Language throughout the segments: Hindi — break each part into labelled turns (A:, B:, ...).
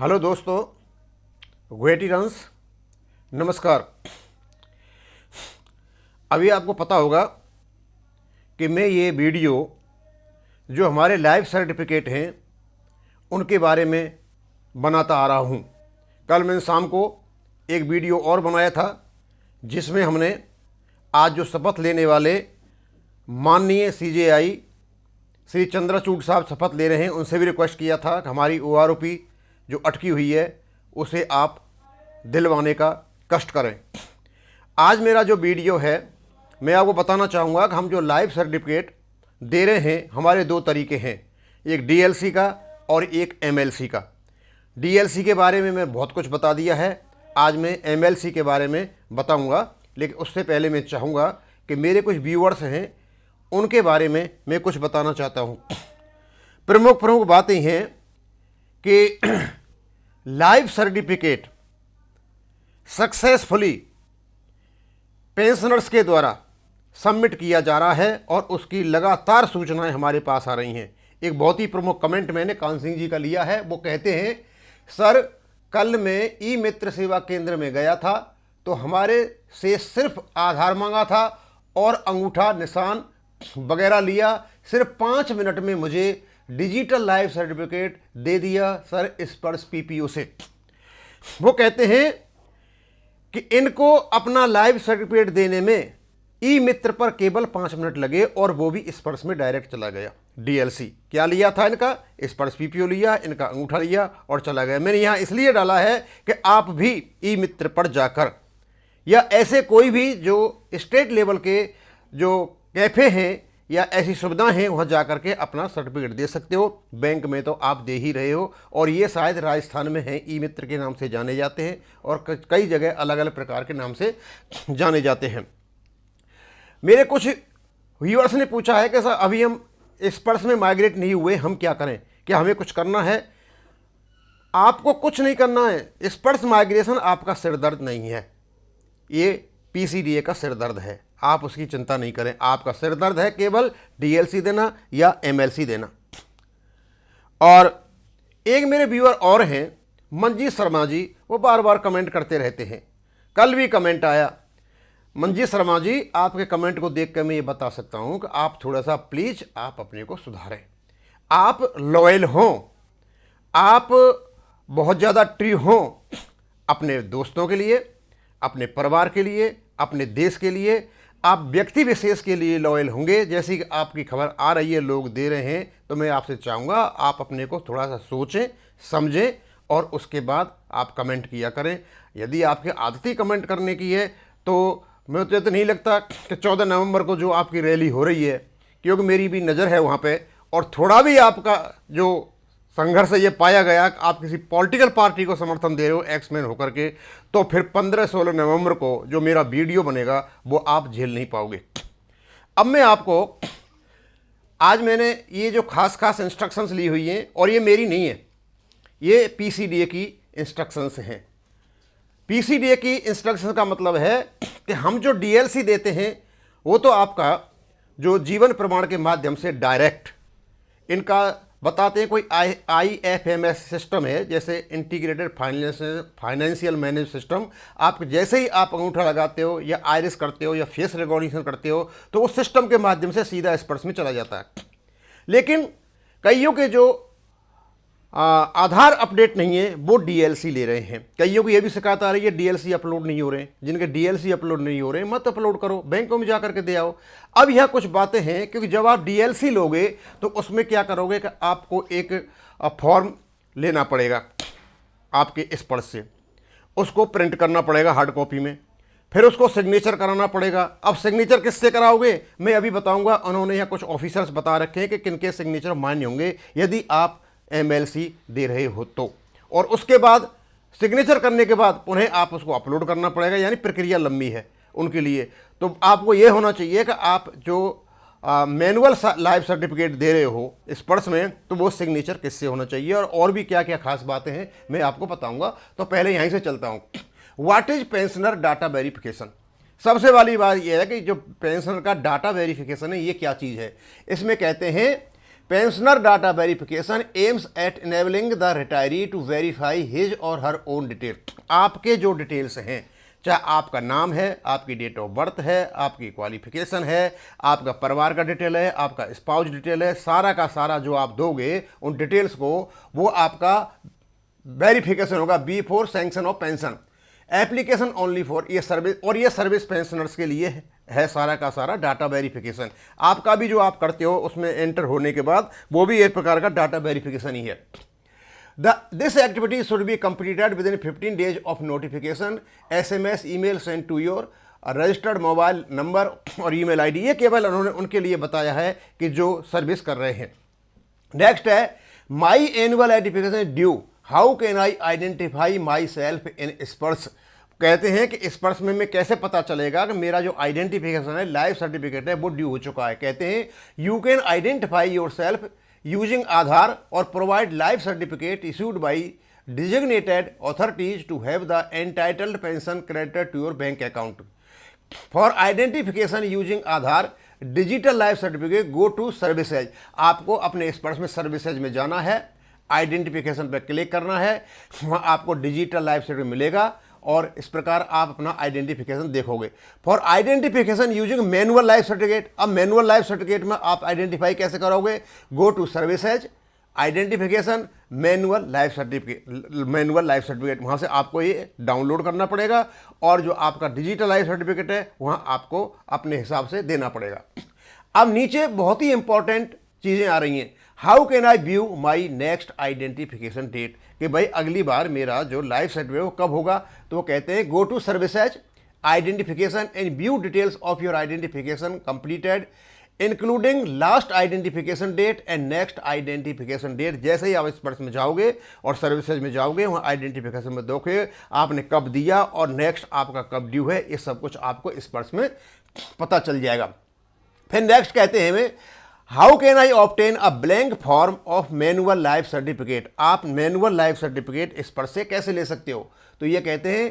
A: हेलो दोस्तों, गुएटी रंस, नमस्कार। अभी आपको पता होगा कि मैं ये वीडियो जो हमारे लाइफ सर्टिफिकेट हैं उनके बारे में बनाता आ रहा हूँ। कल मैंने शाम को एक वीडियो और बनाया था जिसमें हमने आज जो शपथ लेने वाले माननीय CJI श्री चंद्रचूड़ साहब शपथ ले रहे हैं, उनसे भी रिक्वेस्ट किया था कि हमारी OROP जो अटकी हुई है उसे आप दिलवाने का कष्ट करें। आज मेरा जो वीडियो है, मैं आपको बताना चाहूँगा कि हम जो लाइफ सर्टिफिकेट दे रहे हैं, हमारे दो तरीके हैं, एक DLC का और एक MLC का। DLC के बारे में मैं बहुत कुछ बता दिया है, आज मैं MLC के बारे में बताऊँगा। लेकिन उससे पहले मैं चाहूँगा कि मेरे कुछ व्यूअर्स हैं, उनके बारे में मैं कुछ बताना चाहता हूँ। प्रमुख बातें हैं कि लाइफ सर्टिफिकेट सक्सेसफुली पेंशनर्स के द्वारा सबमिट किया जा रहा है और उसकी लगातार सूचनाएं हमारे पास आ रही हैं। एक बहुत ही प्रमुख कमेंट मैंने कान सिंह जी का लिया है। वो कहते हैं, सर कल मैं ई मित्र सेवा केंद्र में गया था तो हमारे से सिर्फ आधार मांगा था और अंगूठा निशान वगैरह लिया, सिर्फ 5 मिनट में मुझे डिजिटल लाइफ सर्टिफिकेट दे दिया सर स्पर्श PPO से। वो कहते हैं कि इनको अपना लाइफ सर्टिफिकेट देने में ई मित्र पर केवल 5 मिनट लगे और वो भी स्पर्श में डायरेक्ट चला गया। DLC क्या लिया था इनका? स्पर्श PPO लिया, इनका अंगूठा लिया और चला गया। मैंने यहाँ इसलिए डाला है कि आप भी ई मित्र पर जाकर या ऐसे कोई भी जो स्टेट लेवल के जो कैफ़े हैं या ऐसी सुविधाएं हैं, वहाँ जा कर के अपना सर्टिफिकेट दे सकते हो। बैंक में तो आप दे ही रहे हो और ये शायद राजस्थान में हैं, ई मित्र के नाम से जाने जाते हैं और कई जगह अलग अलग प्रकार के नाम से जाने जाते हैं। मेरे कुछ व्यूअर्स ने पूछा है कि सर अभी हम स्पर्श में माइग्रेट नहीं हुए, हम क्या करें, क्या हमें कुछ करना है? आपको कुछ नहीं करना है। स्पर्श माइग्रेशन आपका सिरदर्द नहीं है, ये PCDA का सिरदर्द है। आप उसकी चिंता नहीं करें। आपका सिरदर्द है केवल DLC देना या MLC देना। और एक मेरे व्यूअर और हैं, मंजीत शर्मा जी, वो बार बार कमेंट करते रहते हैं। कल भी कमेंट आया। मंजीत शर्मा जी, आपके कमेंट को देख कर मैं ये बता सकता हूँ कि आप थोड़ा सा प्लीज़ आप अपने को सुधारें। आप लॉयल हों, आप बहुत ज़्यादा ट्रू हों अपने दोस्तों के लिए, अपने परिवार के लिए, अपने देश के लिए। आप व्यक्ति विशेष के लिए लॉयल होंगे। जैसी कि आपकी खबर आ रही है, लोग दे रहे हैं, तो मैं आपसे चाहूँगा आप अपने को थोड़ा सा सोचें, समझें और उसके बाद आप कमेंट किया करें। यदि आपकी आदत ही कमेंट करने की है तो मुझे तो नहीं लगता कि 14 नवंबर को जो आपकी रैली हो रही है, क्योंकि मेरी भी नज़र है वहाँ पे, और थोड़ा भी आपका जो संघर्ष ये पाया गया कि आप किसी पॉलिटिकल पार्टी को समर्थन दे रहे हो एक्समैन होकर के, तो फिर 15-16 नवंबर को जो मेरा वीडियो बनेगा वो आप झेल नहीं पाओगे। अब मैं आपको आज मैंने ये जो खास इंस्ट्रक्शंस ली हुई हैं, और ये मेरी नहीं है, ये PCDA की इंस्ट्रक्शंस हैं। PCDA की इंस्ट्रक्शंस का मतलब है कि हम जो DLC देते हैं वो तो आपका जो जीवन प्रमाण के माध्यम से डायरेक्ट इनका बताते हैं। कोई IFMS सिस्टम है, जैसे इंटीग्रेटेड फाइनेंशियल मैनेज सिस्टम। आप जैसे ही आप अंगूठा लगाते हो या आइरिस करते हो या फेस रिकॉग्निशन करते हो तो उस सिस्टम के माध्यम से सीधा स्पर्श में चला जाता है। लेकिन कईयों के जो आधार अपडेट नहीं है वो DLC ले रहे हैं। कईयों को ये भी शिकायत आ रही है DLC अपलोड नहीं हो रहे हैं। जिनके DLC अपलोड नहीं हो रहे हैं मत अपलोड करो, बैंकों में जा करके दे आओ। अब यह कुछ बातें हैं, क्योंकि जब आप DLC लोगे तो उसमें क्या करोगे कि आपको एक फॉर्म लेना पड़ेगा आपके स्पर्श से, उसको प्रिंट करना पड़ेगा हार्ड कॉपी में, फिर उसको सिग्नेचर कराना पड़ेगा। अब सिग्नेचर किससे कराओगे मैं अभी बताऊँगा। उन्होंने यहाँ कुछ ऑफिसर्स बता रखे हैं कि किनके सिग्नेचर मान्य होंगे यदि आप MLC दे रहे हो तो। और उसके बाद सिग्नेचर करने के बाद उन्हें आप उसको अपलोड करना पड़ेगा, यानी प्रक्रिया लंबी है उनके लिए। तो आपको ये होना चाहिए कि आप जो मैनुअल लाइफ सर्टिफिकेट दे रहे हो स्पर्श में, तो वो सिग्नेचर किससे होना चाहिए और भी क्या क्या खास बातें हैं मैं आपको बताऊंगा। तो पहले यहीं से चलता हूँ। What is pensioner data verification? सबसे वाली बात यह है कि जो पेंशनर का डाटा वेरिफिकेशन है ये क्या चीज़ है। इसमें कहते हैं pensioner data verification aims at enabling the retiree to verify his और हर ओन डिटेल। आपके जो डिटेल्स हैं, चाहे आपका नाम है, आपकी डेट ऑफ बर्थ है, आपकी क्वालिफिकेशन है, आपका परिवार का डिटेल है, आपका स्पाउस डिटेल है, सारा का सारा जो आप दोगे उन डिटेल्स को, वो आपका वेरिफिकेशन होगा be for sanction of pension application only for ये सर्विस। और ये सर्विस पेंशनर्स के लिए है सारा का सारा डाटा वेरिफिकेशन। आपका भी जो आप करते हो उसमें एंटर होने के बाद वो भी एक प्रकार का डाटा वेरिफिकेशन ही है। This activity should be completed within 15 days of notification, SMS, email sent to your registered mobile number और ईमेल आईडी। ये केवल उन्होंने उनके लिए बताया है कि जो सर्विस कर रहे हैं। नेक्स्ट है my annual identification due, how can I identify my self in Sparsh. कहते हैं कि स्पर्श में मैं कैसे पता चलेगा कि मेरा जो आइडेंटिफिकेशन है, लाइफ सर्टिफिकेट है, वो ड्यू हो चुका है। कहते हैं you can identify your self using Aadhaar और provide life certificate issued by designated authorities to have the entitled pension credited to your bank account. For identification using Aadhaar digital life certificate go to services. आपको अपने स्पर्श में सर्विसेज में जाना है, आइडेंटिफिकेशन पर क्लिक करना है, वहाँ आपको डिजिटल लाइफ सर्टिफिकेट मिलेगा और इस प्रकार आप अपना आइडेंटिफिकेशन देखोगे। For identification using manual life certificate, अब मैनुअल लाइफ सर्टिफिकेट में आप आइडेंटिफाई कैसे करोगे? Go to services, identification, manual life certificate, वहाँ से आपको ये डाउनलोड करना पड़ेगा और जो आपका डिजिटल लाइफ सर्टिफिकेट है वहाँ आपको अपने हिसाब से देना पड़ेगा। अब नीचे बहुत ही इंपॉर्टेंट चीज़ें आ रही हैं। How can I view my next identification date, कि भाई अगली बार मेरा जो लाइफ सर्टिफिकेट वो कब होगा? तो वो कहते हैं go to services, identification and view details of your identification completed including last identification date and next identification date. जैसे ही आप स्पर्श में जाओगे और सर्विसेज में जाओगे, वहाँ आइडेंटिफिकेशन में देखोगे आपने कब दिया और नेक्स्ट आपका कब ड्यू है, ये सब कुछ आपको स्पर्श में पता चल जाएगा। फिर नेक्स्ट कहते हैं हमें how can I obtain a blank form of manual life certificate. आप मैनुअल लाइफ सर्टिफिकेट स्पर्श से कैसे ले सकते हो? तो ये कहते हैं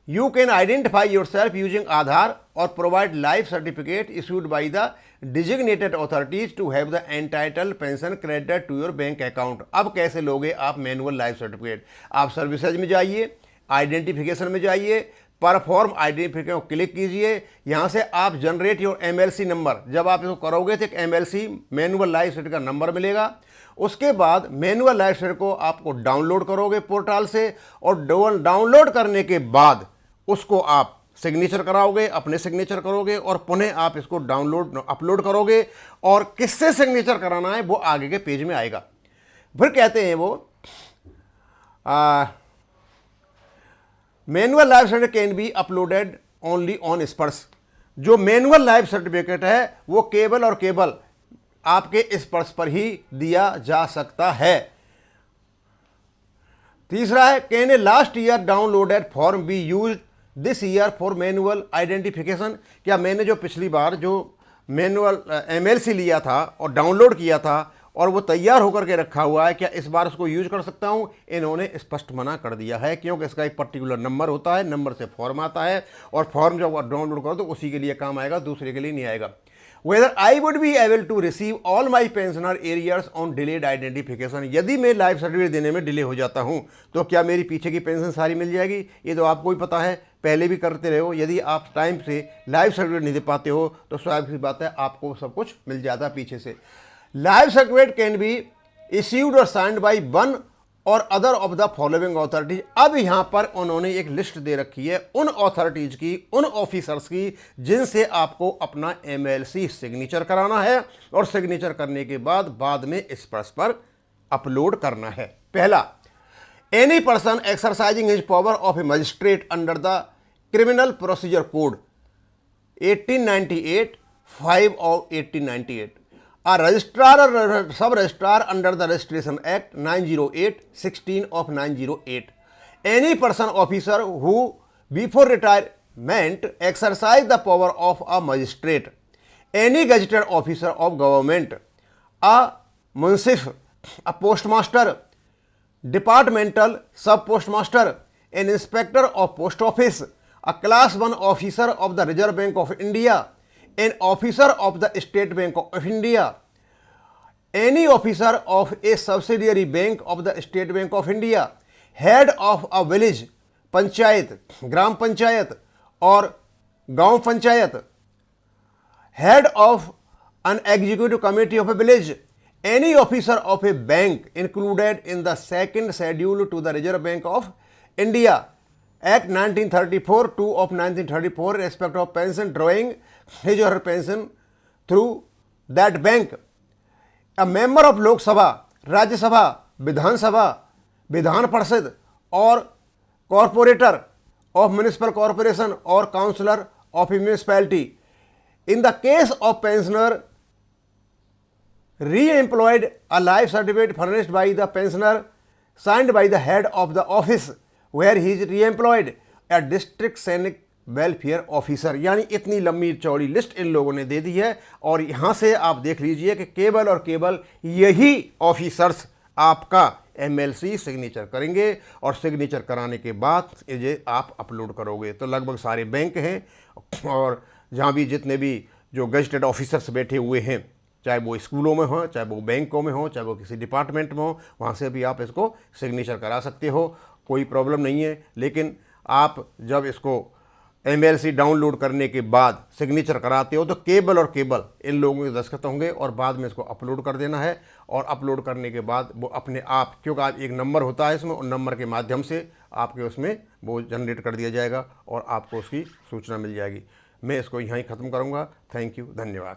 A: You can identify yourself using आधार और provide life certificate issued by the designated authorities to have the entitled pension credited to your bank account। अब कैसे लोगे आप मैनुअल लाइफ सर्टिफिकेट? आप सर्विसेज में जाइए, आइडेंटिफिकेशन में जाइए, परफॉर्म आइडेंटिफिकेशन क्लिक कीजिए, यहाँ से आप जनरेट योर MLC नंबर। जब आप इसको करोगे तो एक MLC मैनुअल लाइफ सर्टिफिकेट का नंबर मिलेगा। उसके बाद मैनुअल लाइफ सर्टिफिकेट को आपको डाउनलोड करोगे पोर्टल से और डाउनलोड करने के बाद उसको आप सिग्नेचर कराओगे, अपने सिग्नेचर करोगे और पुनः आप इसको अपलोड करोगे और किससे सिग्नेचर कराना है वो आगे के पेज में आएगा। फिर कहते हैं वो manual life certificate can be uploaded only on स्पर्श। जो मैनुअल लाइफ सर्टिफिकेट है वो केवल और केवल आपके स्पर्श पर ही दिया जा सकता है। तीसरा है can a last year downloaded form be used this year for manual identification. क्या मैंने जो पिछली बार जो मैनुअल MLC लिया था और डाउनलोड किया था और वो तैयार होकर के रखा हुआ है, क्या इस बार उसको यूज कर सकता हूँ? इन्होंने स्पष्ट मना कर दिया है, क्योंकि इसका एक पर्टिकुलर नंबर होता है, नंबर से फॉर्म आता है और फॉर्म जब आप डाउनलोड करो तो उसी के लिए काम आएगा, दूसरे के लिए नहीं आएगा। Whether I would be able to receive all my pensioner arrears on delayed identification। यदि मैं लाइफ सर्टिफिकेट देने में डिले हो जाता हूं तो क्या मेरी पीछे की पेंशन सारी मिल जाएगी? ये तो आपको ही पता है, पहले भी करते रहे हो। यदि आप टाइम से लाइफ सर्टिफिकेट नहीं दे पाते हो तो स्वाभाविक सी बात है आपको सब कुछ मिल जाता है पीछे से। Life certificate can be issued और साइंड बाई वन और other of the following authorities. अब यहाँ पर उन्होंने एक लिस्ट दे रखी है उन अथॉरिटीज की, उन ऑफिसर्स की जिनसे आपको अपना MLC सिग्नेचर कराना है और सिग्नेचर करने के बाद में स्पर्श पर अपलोड करना है। पहला, any person exercising his power of A magistrate under the criminal procedure code 1898 5 of 1898, a registrar or sub-registrar under the Registration Act 908 16 of 908, any person officer who before retirement exercise the power of a magistrate, any gazetted officer of government, a munsif, a postmaster, departmental sub-postmaster, an inspector of post office, a class 1 officer of the Reserve Bank of India, an officer of the State Bank of India, any officer of a subsidiary bank of the State Bank of India, head of a village panchayat, ग्राम पंचायत और गांव panchayat, head of an executive committee of a village, any officer of a bank included in the second schedule to the Reserve Bank of India Act 1934 2 of 1934 respect of pension drawing his or her pension through that bank, a member of Lok Sabha, राज्य सभा, विधान सभा, विधान परिषद और कॉरपोरेटर ऑफ म्यूनिसिपल कॉरपोरेशन और councillor of a municipality in the case of pensioner re-employed, a life certificate furnished by the pensioner signed by the head of the office where he is re-employed, a district सैनिक वेलफेयर ऑफिसर। यानी इतनी लंबी चौड़ी लिस्ट इन लोगों ने दे दी है और यहाँ से आप देख लीजिए कि केवल और केवल यही ऑफिसर्स आपका एमएलसी सिग्नेचर करेंगे और सिग्नेचर कराने के बाद ये आप अपलोड करोगे। तो लगभग सारे बैंक हैं और जहाँ भी जितने भी जो गजटेड ऑफिसर्स बैठे हुए हैं, चाहे वो स्कूलों में हो, चाहे वो बैंकों में हो, चाहे वो किसी डिपार्टमेंट में हो, वहाँ से भी आप इसको सिग्नेचर करा सकते हो, कोई प्रॉब्लम नहीं है। लेकिन आप जब इसको एमएलसी डाउनलोड करने के बाद सिग्नेचर कराते हो तो केवल और केवल इन लोगों के दस्तखत होंगे और बाद में इसको अपलोड कर देना है। और अपलोड करने के बाद वो अपने आप, क्योंकि आज एक नंबर होता है इसमें, उन नंबर के माध्यम से आपके उसमें वो जनरेट कर दिया जाएगा और आपको उसकी सूचना मिल जाएगी। मैं इसको यहाँ ही ख़त्म करूँगा। थैंक यू, धन्यवाद।